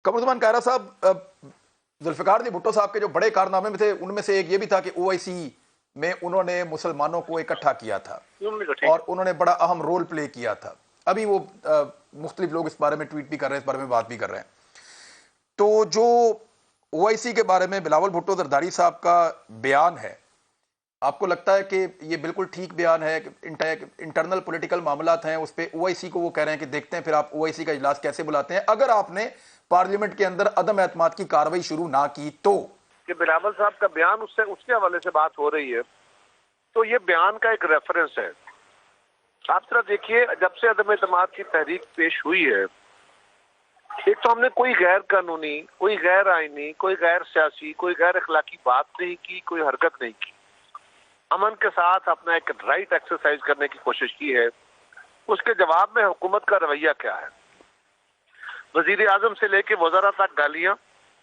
कमरुज़्ज़मान कायरा साहब, जुल्फ़िकार अली भुट्टो साहब के जो बड़े कारनामे में थे उनमें से एक ये भी था कि ओआईसी में उन्होंने मुसलमानों को इकट्ठा किया था और उन्होंने बड़ा अहम रोल प्ले किया था। अभी वो मुख्तलिफ लोग इस बारे में ट्वीट भी कर रहे हैं, इस बारे में बात भी कर रहे हैं। तो जो ओआईसी के बारे में बिलावल भुट्टो जरदारी साहब का बयान है, आपको लगता है कि ये बिल्कुल ठीक बयान है? इंटरनल पॉलिटिकल मामलात हैं, उस पे ओआईसी को वो कह रहे हैं कि देखते हैं फिर आप ओआईसी का इजलास कैसे बुलाते हैं अगर आपने पार्लियामेंट के अंदर अदम एतमाद की कार्रवाई शुरू ना की तो। कि बिलावल साहब का बयान उसके हवाले से बात हो रही है, तो ये बयान का एक रेफरेंस है। आप जरा देखिए, जब से अदम एतमाद की तहरीक पेश हुई है, एक तो हमने कोई गैर कानूनी, कोई गैर आईनी, कोई गैर सियासी, कोई गैर अखलाकी बात नहीं की, कोई हरकत नहीं की। अमन के साथ अपना एक राइट एक्सरसाइज करने की कोशिश की है। उसके जवाब में हुकूमत का रवैया क्या है? वजीर आजम से लेके वज़ारा तक गालियां,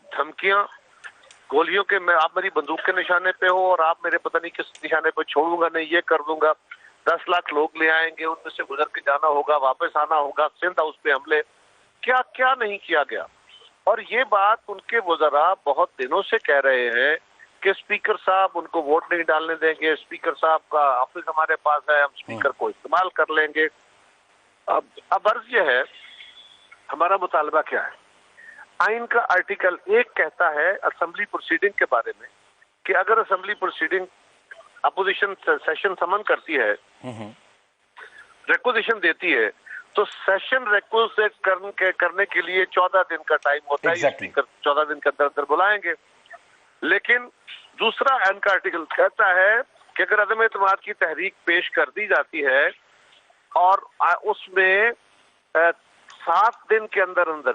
धमकियां, गोलियों के आप मेरी बंदूक के निशाने पे हो और आप मेरे पता नहीं किस निशाने पे छोड़ूंगा नहीं, ये कर दूंगा, 10 लाख लोग ले आएंगे, उनमें से गुजर के जाना होगा, वापस आना होगा, सिंध हाउस पे हमले, क्या क्या नहीं किया गया। और ये बात उनके वज़रा बहुत दिनों से कह रहे हैं कि स्पीकर साहब उनको वोट नहीं डालने देंगे, स्पीकर साहब का ऑफिस हमारे पास है, हम स्पीकर को इस्तेमाल कर लेंगे। अब अर्ज ये है, हमारा मुतालबा क्या है? आइन का आर्टिकल 1 कहता है असेंबली प्रोसीडिंग के बारे में कि अगर असेंबली प्रोसीडिंग अपोजिशन सेशन समन करती है, रिक्वेजिशन देती है, तो सेशन रिक्वेस्ट करने के लिए 14 दिन का टाइम होता है। स्पीकर 14 दिन के अंदर बुलाएंगे। लेकिन दूसरा आइन का आर्टिकल कहता है कि अगर अदम एतमाद की तहरीक पेश कर दी जाती है और उसमें 7 दिन के अंदर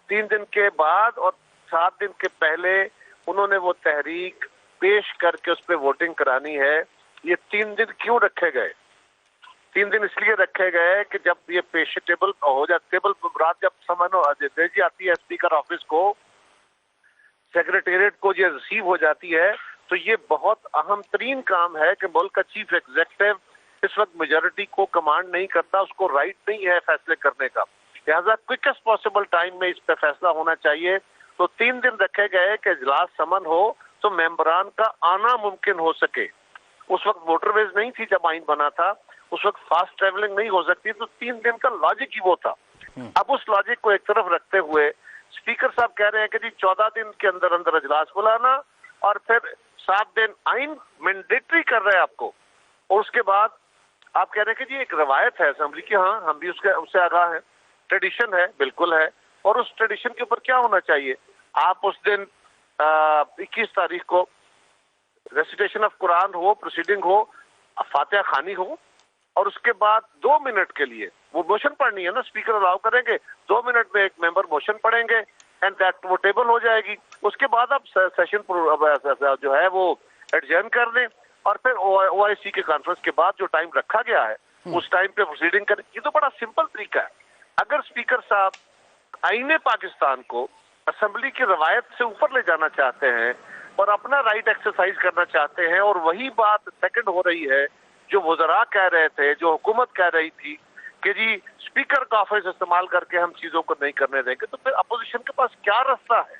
3 दिन के बाद और 7 दिन के पहले उन्होंने वो तहरीक पेश करके उस पर वोटिंग करानी है। ये 3 दिन क्यों रखे गए? 3 दिन इसलिए रखे गए कि जब ये पेश टेबल हो जाए, टेबल रात जब समन भेजी आती है स्पीकर ऑफिस को, सेक्रेटेरिएट को ये रिसीव हो जाती है, तो ये बहुत अहम तरीन काम है कि मुल्क का चीफ एग्जीक्यूटिव इस वक्त मेजॉरिटी को कमांड नहीं करता, उसको राइट नहीं है फैसले करने का। लिहाजा क्विकेस्ट पॉसिबल टाइम में इस पे फैसला होना चाहिए। तो 3 दिन रखे गए कि इजलास समन हो तो मेंबरान का आना मुमकिन हो सके। उस वक्त मोटरवेज नहीं थी जब आइन बना था, उस वक्त फास्ट ट्रेवलिंग नहीं हो सकती, तो 3 दिन का लॉजिक ही वो था। अब उस लॉजिक को एक तरफ रखते हुए स्पीकर साहब कह रहे हैं कि जी 14 दिन के अंदर अंदर इजलास बुलाना और फिर 7 दिन आइन मैंडेटरी कर रहे हैं आपको। और उसके बाद आप कह रहे हैं कि जी एक रवायत है असेंबली की, हाँ हम भी उससे आगाह हैं, ट्रेडिशन है, बिल्कुल है। और उस ट्रेडिशन के ऊपर क्या होना चाहिए? आप उस दिन 21 तारीख को रेसिटेशन ऑफ कुरान हो, प्रोसीडिंग हो, फातिहा खानी हो, और उसके बाद 2 मिनट के लिए वो मोशन पढ़नी है ना, स्पीकर अलाउ करेंगे, 2 मिनट में एक मेंबर मोशन पढ़ेंगे एंड दैट वो टेबल हो जाएगी। उसके बाद आप सेशन जो है वो एडजर्न कर दें और फिर ओआईसी के कॉन्फ्रेंस के बाद जो टाइम रखा गया है उस टाइम पे प्रोसीडिंग करें। ये तो बड़ा सिंपल तरीका है। अगर स्पीकर साहब आईने पाकिस्तान को असेंबली की रवायत से ऊपर ले जाना चाहते हैं और अपना राइट एक्सरसाइज करना चाहते हैं, और वही बात सेकंड हो रही है जो वज़रा कह रहे थे, जो हुकूमत कह रही थी कि जी स्पीकर का ऑफिस इस्तेमाल करके हम चीजों को नहीं करने देंगे, तो फिर अपोजिशन के पास क्या रास्ता है?